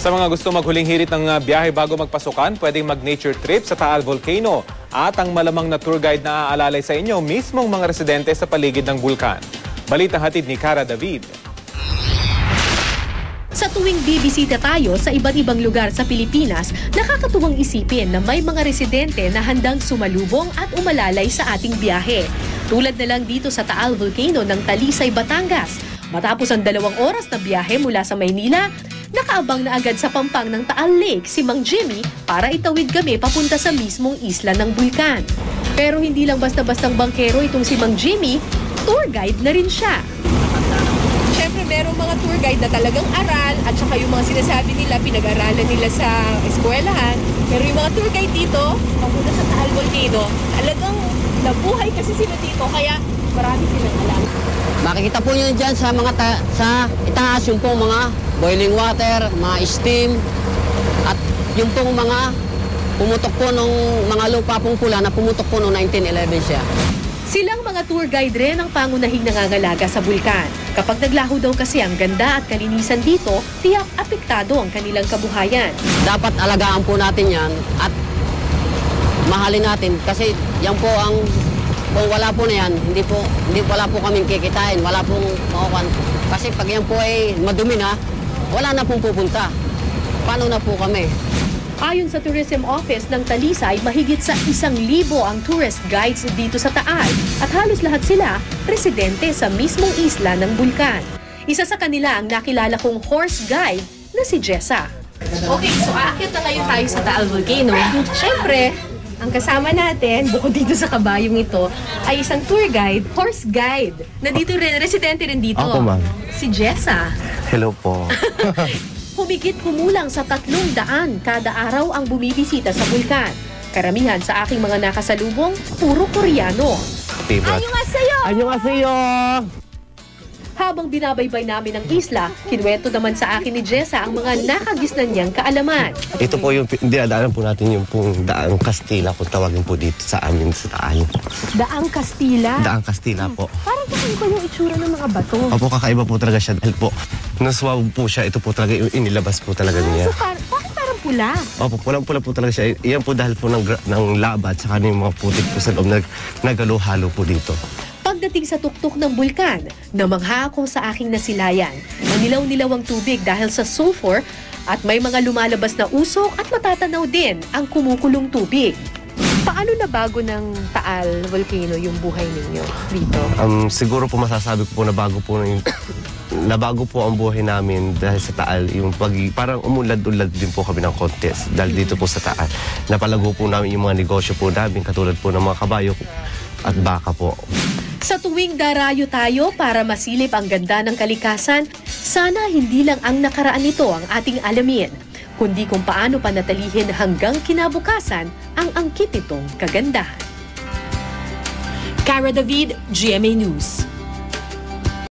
Sa mga gusto maghuling hirit ng biyahe bago magpasukan, pwedeng mag-nature trip sa Taal Volcano. At ang malamang na tour guide na aalalay sa inyo, mismong mga residente sa paligid ng bulkan. Balitang hatid ni Cara David. Sa tuwing bibisita tayo sa iba't ibang lugar sa Pilipinas, nakakatuwang isipin na may mga residente na handang sumalubong at umalalay sa ating biyahe. Tulad na lang dito sa Taal Volcano ng Talisay, Batangas. Matapos ang 2 oras na biyahe mula sa Maynila, nakaabang na agad sa pampang ng Taal Lake si Mang Jimmy para itawid kami papunta sa mismong isla ng bulkan. Pero hindi lang basta-bastang bangkero itong si Mang Jimmy, tour guide na rin siya. Siyempre, merong mga tour guide na talagang aral at saka yung mga sinasabi nila, pinag-aralan nila sa eskwelahan. Pero yung mga tour guide dito, papunta sa Taal Volcano, talagang nabuhay kasi sila dito, kaya marami silang alam. Makikita po nyo dyan sa mga sa itaas yung pong mga boiling water, mga steam, at yung pong mga pumutok po nung mga lupa pong pula na pumutok po noong 1911 siya. Silang mga tour guide rin ang pangunahing nangangalaga sa bulkan. Kapag naglaho daw kasi ang ganda at kalinisan dito, tiyak apektado ang kanilang kabuhayan. Dapat alagaan po natin yan at mahalin natin kasi yan po ang kung wala po na yan, wala po kaming kikitain, wala pong makukuha. Kasi pag yan po ay madumi na, wala na pong pupunta. Paano na po kami? Ayon sa Tourism Office ng Talisay, mahigit sa 1,000 ang tourist guides dito sa Taal at halos lahat sila residente sa mismong isla ng bulkan. Isa sa kanila ang nakilala kong horse guide na si Jessa. Okay, so aakyat na ngayon tayo sa Taal Volcano. Siyempre, ang kasama natin, bukod dito sa kabayong ito, ay isang tour guide, horse guide. Nandito rin, residente rin dito. Ako, ma'am. Si Jessa. Hello po. Humigit kumulang sa 300 kada araw ang bumibisita sa bulkan. Karamihan sa aking mga nakasalubong, puro Koreano. Annyeonghaseyo! Annyeonghaseyo! Habang binabaybay namin ang isla, kinuwento naman sa akin ni Jessa ang mga nakagisnan niyang kaalaman. Ito po yung dinadaanan po natin yung pong Daang Kastila kung tawagin po dito sa amin sa Taal. Daang Kastila? Daang Kastila po. Parang kakaiba yung itsura ng mga bato. Opo, kakaiba po talaga siya dahil po naswab po siya. Ito po talaga yung inilabas po talaga niya. So bakit parang pula? Opo, pulang-pula po talaga siya. Iyan po dahil po ng laba at saka yung mga putik po sa loob nagalo-halo po dito. Pagdating sa tuktok ng bulkan, namangha ako sa aking nasilayan. Manilaw-nilaw ang tubig dahil sa sulfur at may mga lumalabas na usok at matatanaw din ang kumukulong tubig. Paano nabago ng Taal Volcano yung buhay ninyo dito? Siguro po masasabi ko po nabago po ang buhay namin dahil sa Taal. Parang umulad-ulad din po kami ng contest dahil dito po sa Taal. Napalago po namin yung mga negosyo po namin katulad po ng mga kabayo at baka po. Sa tuwing darayo tayo para masilip ang ganda ng kalikasan, sana hindi lang ang nakaraan nito ang ating alamin, kundi kung paano panatilihin hanggang kinabukasan ang angkit nitong kagandahan. Cara David, GMA News.